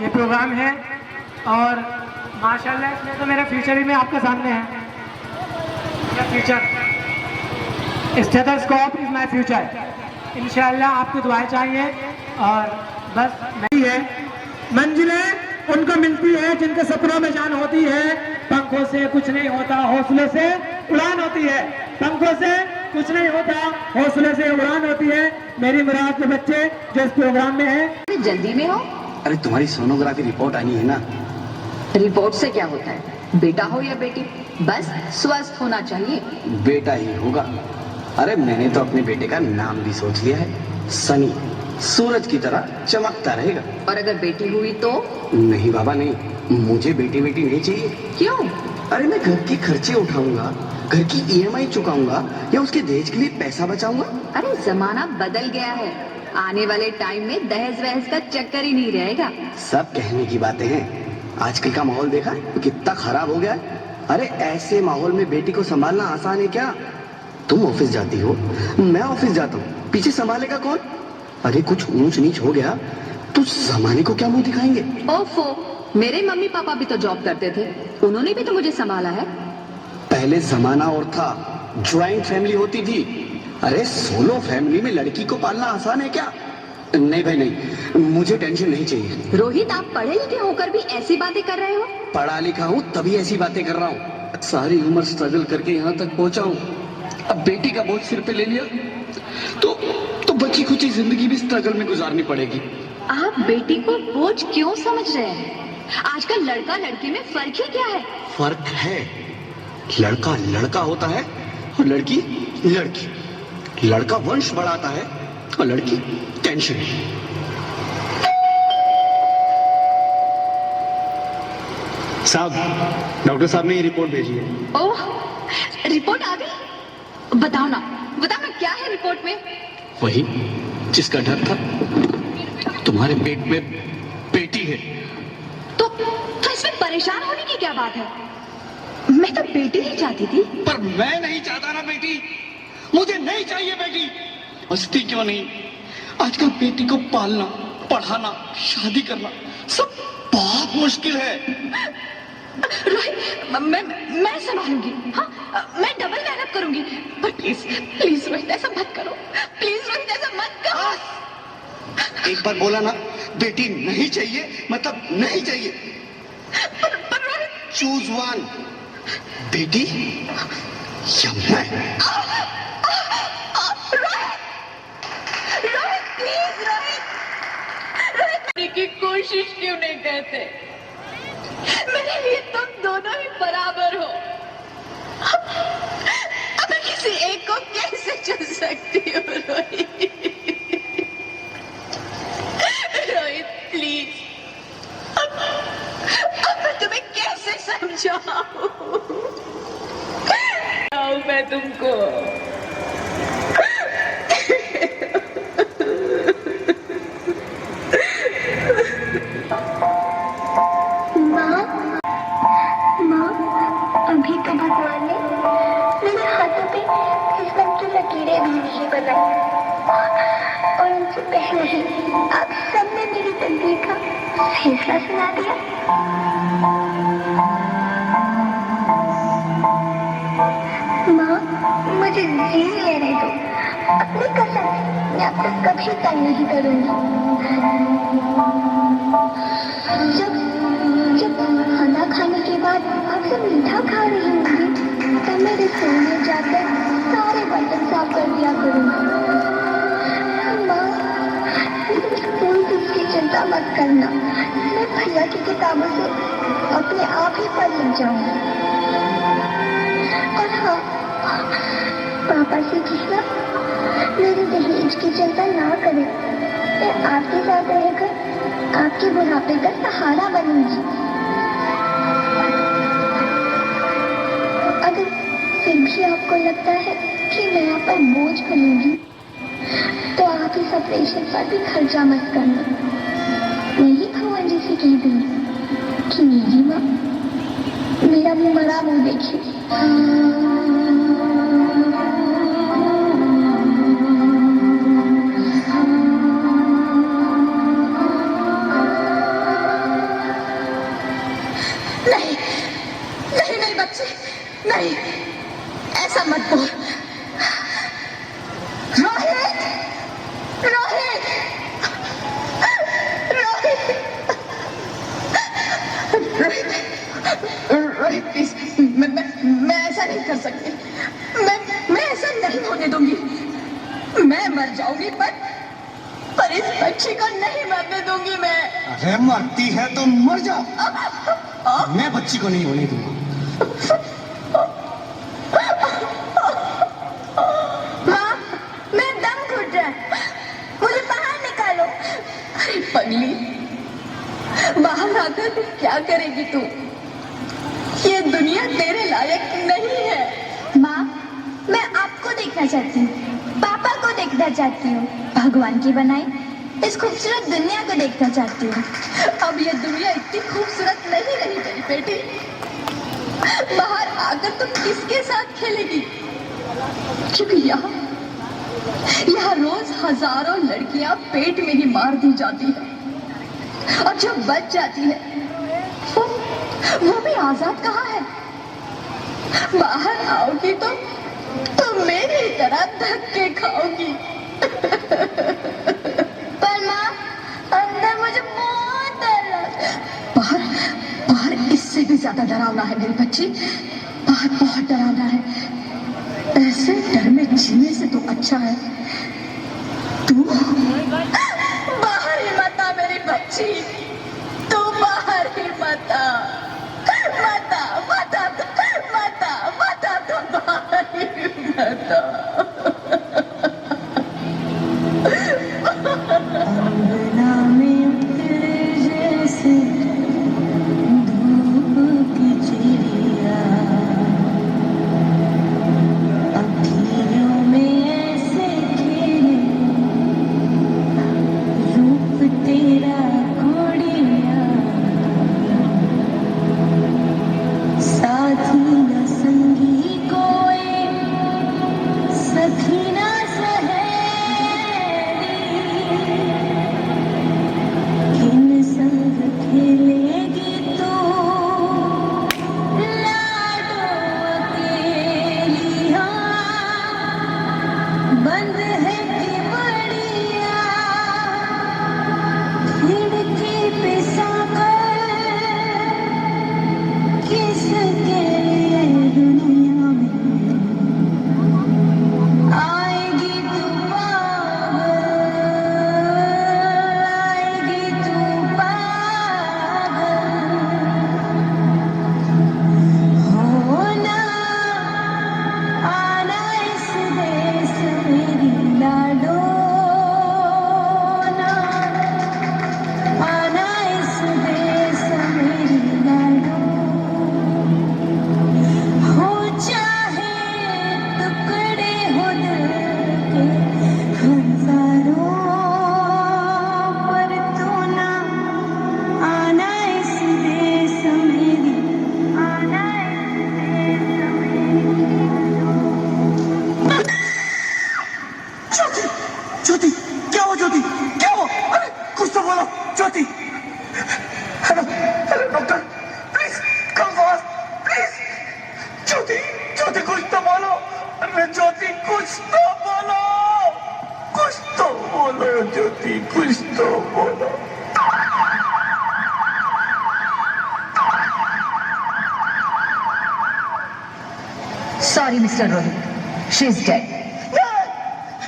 ये प्रोग्राम है और माशाल्लाह इसमें तो मेरा फ्यूचर भी मैं आपके सामने है। मेरा future stethoscope is my future. इंशाल्लाह आपकी दुआएं चाहिए और बस नहीं है। मंजिलें उनको मिलती है जिनके सपनों में जान होती है। पंखों से कुछ नहीं होता, हौसले से उड़ान होती है। पंखों से कुछ नहीं होता, हौसले से उड़ान होती है। मेरी मुराद के बच्चे जो इस प्रोग्राम में हैं। जल्दी में हो? अरे तुम्हारी सोनोग्राफी रिपोर्ट आनी है ना। रिपोर्ट से क्या होता है? बेटा हो या बेटी, बस स्वस्थ होना चाहिए। बेटा ही होगा। अरे मैंने तो अपने बेटे का नाम भी सोच लिया है, सनी। सूरज की तरह चमकता रहेगा। और अगर बेटी हुई तो? नहीं बाबा नहीं, मुझे बेटी नहीं चाहिए। क्यों? अरे मैं घर के खर्चे उठाऊंगा, घर की ईएमआई चुकाऊंगा या उसके दहेज के लिए पैसा बचाऊंगा। अरे जमाना बदल गया है, आने वाले टाइम में दहेज वहेज का चक्कर ही नहीं रहेगा। सब कहने की बातें हैं, आजकल का माहौल देखा तो कितना खराब हो गया है। अरे ऐसे माहौल में बेटी को संभालना आसान है क्या? तुम ऑफिस जाती हो, मैं ऑफिस जाता हूँ, पीछे संभालेगा कौन? अरे कुछ ऊंच नीच हो गया तो जमाने को क्या मुंह दिखाएंगे? ओफो, मेरे मम्मी पापा भी तो जॉब करते थे, उन्होंने भी तो मुझे संभाला है। पहले जमाना और था, ज्वाइंट फैमिली होती थी। अरे सोलो फैमिली में लड़की को पालना आसान है क्या? नहीं भाई नहीं, मुझे टेंशन नहीं चाहिए। रोहित, आप पढ़े लिखे होकर भी ऐसी बातें कर रहे हो? पढ़ा लिखा हूँ तभी ऐसी बातें कर रहा हूँ। सारी उम्र स्ट्रगल करके यहाँ तक पहुँचा हूँ, अब बेटी का बोझ सिर पे ले लिया तो बची खुची जिंदगी भी स्ट्रगल में गुजारनी पड़ेगी। आप बेटी को बोझ क्यों समझ रहे हैं? आजकल लड़का लड़की में फर्क ही क्या है? फर्क है, लड़का लड़का होता है और लड़की लड़की। लड़का वंश बढ़ाता है और लड़की टेंशन। साहब, डॉक्टर साहब ने ये रिपोर्ट भेजी है। ओह, रिपोर्ट आ गई? बताओ ना क्या है रिपोर्ट में? वही जिसका डर था, तुम्हारे पेट में बेटी है। तो इसमें परेशान होने की क्या बात है? मैं तो बेटी ही चाहती थी। पर मैं नहीं चाहता ना बेटी, मुझे नहीं चाहिए बेटी। हंसती क्यों नहीं? आजकल बेटी को पालना, पढ़ाना, शादी करना सब बहुत मुश्किल है। रोहित, मैं संभालूंगी। हाँ, मैं डबल मेहनत करूंगी। पर प्लीज रोहित ऐसा मत करो। प्लीज रोहित ऐसा मत करो। एक बार बोला ना, बेटी नहीं चाहिए मतलब नहीं चाहिए। पर रोहित, चूज वन, बेटी या मैं। रोहित प्लीज, रोहित की कोशिश क्यों नहीं करते? मेरे लिए तुम दोनों ही बराबर हो। अब मैं किसी एक को कैसे चुन सकती हूँ? रोहित प्लीज, अब मैं तुम्हें कैसे समझाऊं? मैं तुमको अभी तो भगवान ने मेरे हाथों पे किस्मत की लकीरें भी नहीं बनाई और उनसे पहले ही आप सबने मेरी तकदीर का फैसला सुना दिया। माँ, मुझे जीने लेने दो। अपनी कसम, मैं आपको कभी तंग नहीं करूंगी। जब खाना खाने के बाद आपसे मीठा खा रही होंगी तब मैं रसोई में जाकर सारे बर्तन साफ कर दिया करूंगी। माँ, कोई इसकी चिंता मत करना, मैं भैया की किताबों से अपने आप ही पढ़ लिख जाऊंगी। और हाँ, पापा से कहना मेरे दहेज की चिंता ना करें। मैं आपके साथ रहकर आपके बुढ़ापे का सहारा बनूंगी। अगर फिर भी आपको लगता है कि मैं आप पर बोझ बनूंगी तो आप इस ऑपरेशन पर भी खर्चा मत करना। मैं ही भगवान जी से कह दूंगी कि मेरी माँ मेरा मरा मुंह देखिए। नहीं, ऐसा मत बोल। रोहित, रोहित, रोहित, रोहित, रोहित प्लीज, मैं ऐसा नहीं कर सकती। मैं ऐसा नहीं होने दूंगी। मैं मर जाऊंगी पर इस बच्ची को नहीं मरने दूंगी मैं। अरे मरती है तो मर जा, मैं बच्ची को नहीं होने दूंगा। माँ, मेरा दम घुट रहा है, मुझे बाहर निकालो। अरे पगली, बाहर आकर तू क्या करेगी तू? ये दुनिया तेरे लायक नहीं है। माँ, मैं आपको देखना चाहती हूँ, पापा को देखना चाहती हूँ, भगवान की बनाई इस खूबसूरत दुनिया को देखना चाहती हूँ। अब ये दुनिया इतनी खूबसूरत नहीं रही मेरी बेटी। बाहर आकर तुम किसके साथ खेलेगी? क्योंकि यहाँ रोज हजारों लड़कियां पेट में ही मार दी जाती है, और जो बच जाती है वो भी आजाद कहाँ है? बाहर आओगी तो तुम मेरी तरह धक्के खाओगी। पर माँ, अंदर मुझे बहुत डर लगता है। बाहर बाहर इससे भी ज्यादा डरावना है मेरी बच्ची। बाहर बहुत डरावना है। ऐसे डर में जीने से तो अच्छा है तू बाहर ही मत आ मेरी बच्ची। तू बाहर ही मत आ, मत आ, मत आ, मत आ, मत आ, तू बाहर ही मत आ। अंगना में उतरे जैसे धूप की चिड़िया, अखियों में ऐसे खेले रूप तेरा घोड़िया, साथी न संगी कोई, सखी न सहेली, किन संग खेलेगी तू लाडो अकेली। हाँ, बंद है कि बढ़िया खिड़की पे साकर, किसके लिए दुनिया में आएगी तू पागल, आएगी तू पागल। होना आना इस देश मेरी लाडो ना, आना इस देश मेरी लाडो। हो चाहे टुकड़े हो दिल के हजारों, पर तू ना आना इस देश मेरी, आना इस देश ज्योति, ज्योति, क्या हुआ ज्योति, क्या हुआ? अरे कुछ तो बोलो Jyoti. Hello hello doctor, please come fast please. Jyoti, Jyoti कुछ तो बोलो। अरे ज्योति कुछ तो बोलो, कुछ तो बोलो ज्योति, कुछ तो बोलो। Sorry, Mr. Rohit. She's dead.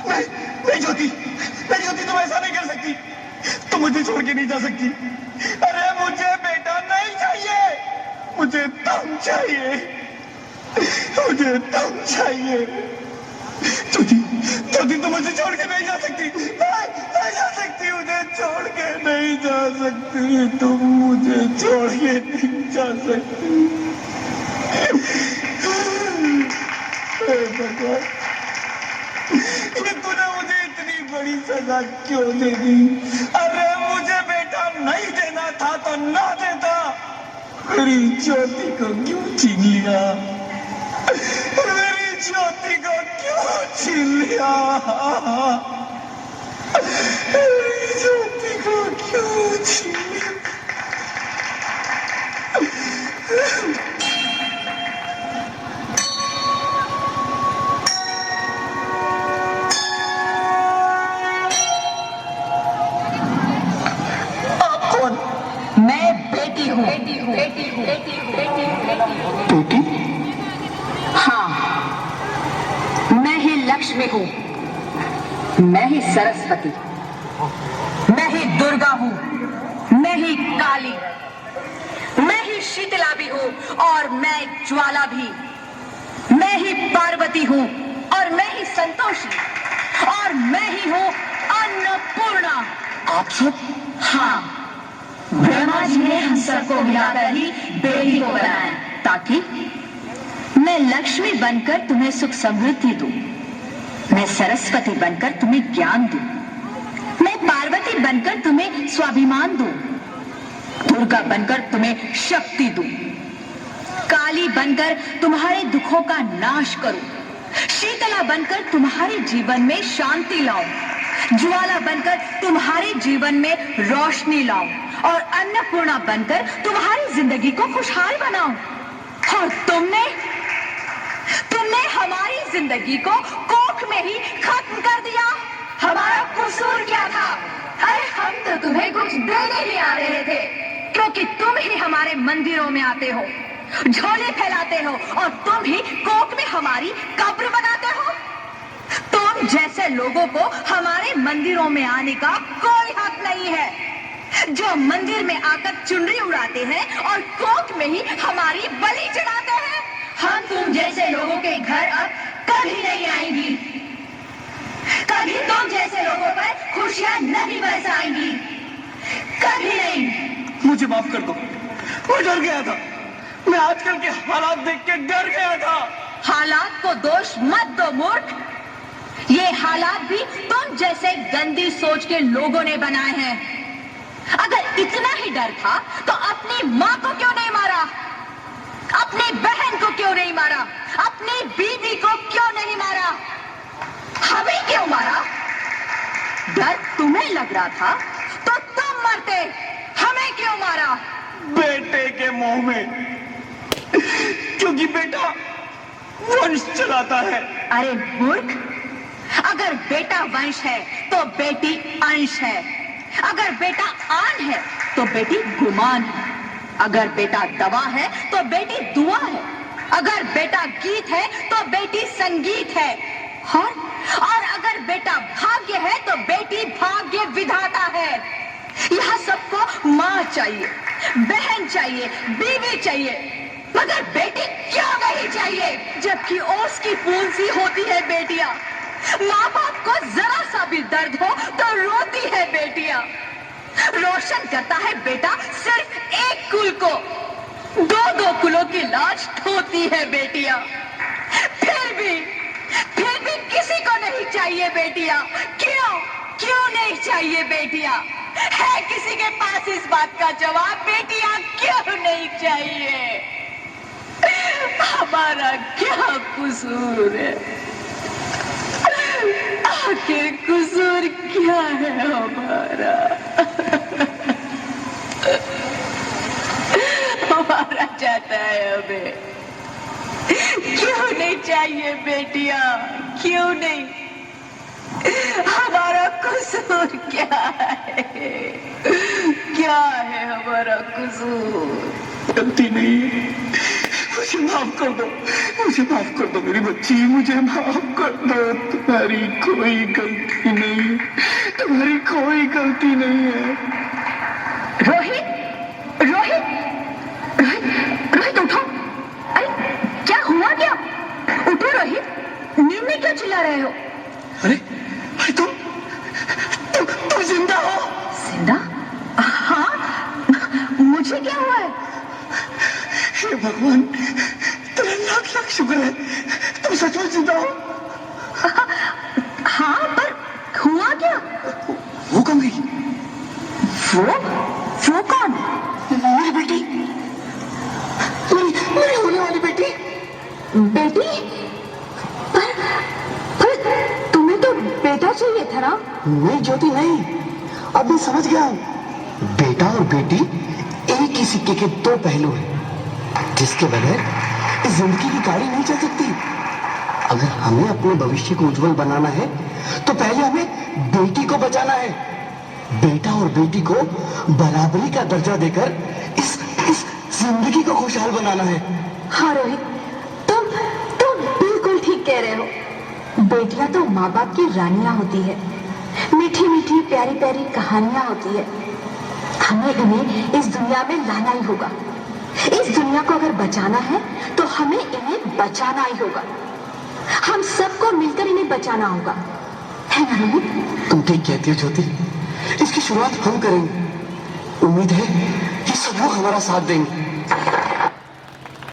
नहीं नहीं ज्योति, नहीं ज्योति, तुम ऐसा नहीं कर सकती, तुम मुझे छोड़ के नहीं जा सकती। अरे मुझे बेटा नहीं चाहिए, मुझे दम चाहिए, मुझे दम चाहिए। ज्योति, ज्योति तुम मुझे छोड़ के नहीं जा सकती, नहीं नहीं जा सकती, मुझे छोड़ के नहीं जा सकती, तुम मुझे छोड़ के नहीं जा सकती। हे भगवान, ये तूने मुझे इतनी बड़ी सजा क्यों दे दी? अरे मुझे बेटा नहीं देना था तो ना देता, मेरी ज्योति को क्यों छीन लिया? मेरी ज्योति को क्यों छीन लिया? मेरी ज्योति को क्यों छीन लिया? हूँ। बेटी? हाँ, मैं ही लक्ष्मी हूँ, मैं ही सरस्वती, मैं ही दुर्गा हूँ, मैं ही काली, मैं ही शीतला भी हूँ और मैं ज्वाला भी, मैं ही पार्वती हूँ और मैं ही संतोषी और मैं ही हूँ अन्नपूर्णा। आप सब? हाँ, ब्रह्मा जी ने हम सबको मिलाकर ही बेटी को बनाया ताकि मैं लक्ष्मी बनकर तुम्हें सुख समृद्धि दूं, मैं सरस्वती बनकर तुम्हें ज्ञान दूं, मैं पार्वती बनकर तुम्हें स्वाभिमान दूं, दुर्गा बनकर तुम्हें शक्ति दूं, काली बनकर तुम्हारे दुखों का नाश करूं, शीतला बनकर तुम्हारे जीवन में शांति लाऊं, ज्वाला बनकर तुम्हारे जीवन में रोशनी लाऊं और अन्नपूर्णा बनकर तुम्हारी जिंदगी को खुशहाल बनाऊं। और तुमने हमारी जिंदगी को कोख में ही खत्म कर दिया। हमारा कसूर क्या था? अरे हम तो तुम्हें कुछ देने ही आ रहे थे, क्योंकि तुम ही हमारे मंदिरों में आते हो, झोले फैलाते हो और तुम ही कोख में हमारी कब्र बनाते हो। तुम जैसे लोगों को हमारे मंदिरों में आने का कोई हक नहीं है, जो मंदिर में आकर चुनरी उड़ाते हैं और कोख में ही हमारी बलि चढ़ाते हैं। हम तुम जैसे लोगों के घर अब कभी नहीं आएंगी, कभी तुम जैसे लोगों पर खुशियां नहीं बरसाएंगी, कभी नहीं। मुझे माफ कर दो, मैं डर गया था, मैं आजकल के हालात देख के डर गया था। हालात को दोष मत दो मूर्ख, ये हालात भी तुम जैसे गंदी सोच के लोगों ने बनाए हैं। अगर इतना ही डर था तो अपनी माँ को क्यों नहीं मारा, अपनी बहन को क्यों नहीं मारा, अपनी बीवी को क्यों नहीं मारा, हमें क्यों मारा? डर तुम्हें लग रहा था तो तुम मरते, हमें क्यों मारा? बेटे के मोह में, क्योंकि बेटा वंश चलाता है। अरे मूर्ख, अगर बेटा वंश है तो बेटी अंश है, अगर बेटा आन है तो बेटी गुमान है, अगर बेटा दवा है तो बेटी दुआ है, अगर बेटा गीत है तो बेटी संगीत है, और अगर बेटा भाग्य है तो बेटी भाग्य विधाता है। यह सबको माँ चाहिए, बहन चाहिए, बीवी चाहिए, मगर बेटी क्यों नहीं चाहिए? जबकि ओस की फूंसी होती है बेटियां, माँ बाप को जरा सा भी दर्द हो तो रोती है बेटियां। रोशन करता है बेटा सिर्फ एक कुल को, दो कुलों की लाज ढोती है बेटियां। फिर भी किसी को नहीं चाहिए बेटियां। क्यों नहीं चाहिए बेटियां? है किसी के पास इस बात का जवाब? बेटियां क्यों नहीं चाहिए? हमारा क्या कसूर है? आखिर कसूर क्या है हमारा? हमारा चाहता है हमें, क्यों नहीं चाहिए बेटियां? क्यों नहीं? हमारा कसूर क्या है? क्या है हमारा कसूर? गलती नहीं है, मुझे माफ कर दो, मुझे माफ कर दो मेरी बच्ची, मुझे माफ कर दो। तुम्हारी कोई गलती नहीं है, तुम्हारी कोई गलती नहीं है। रोहित, रोहित, रोहित, रोहित उठो। अरे क्या हुआ क्या? उठो रोहित, नींद में क्यों चिल्ला रहे हो? अरे तुम जिंदा हो? जिंदा? हाँ, मुझे क्या हुआ है? हे भगवान, तेरा लाख लाख शुक्र है, तुम सचमुच जिंदा हो। हाँ, पर हुआ क्या? वो कौन गई? वो कौन? मेरी बेटी, मेरी होने वाली बेटी। बेटी? पर तुम्हें तो बेटा चाहिए था ना? नहीं ज्योति, नहीं, अब मैं समझ गया हूँ। बेटा और बेटी एक ही सिक्के के दो पहलू हैं, जिसके बगैर इस जिंदगी की गाड़ी नहीं चल सकती। अगर हमें अपने भविष्य को उज्जवल बनाना है तो पहले हमें बेटी को बचाना है। बेटा और बेटी को बराबरी का दर्जा देकर इस जिंदगी को खुशहाल बनाना है। हाँ रोहित, तुम बिल्कुल ठीक कह रहे हो। बेटियां तो माँ बाप की रानियां होती है, मीठी मीठी प्यारी प्यारी कहानियां होती है। हमें इन्हें इस दुनिया में लाना ही होगा। इस दुनिया को अगर बचाना है तो हमें इन्हें बचाना ही होगा। हम सबको मिलकर इन्हें बचाना होगा, है ना रोहित? तुम ठीक कहती हो ज्योति, इसकी शुरुआत हम करेंगे। उम्मीद है कि सब लोग हमारा साथ देंगे।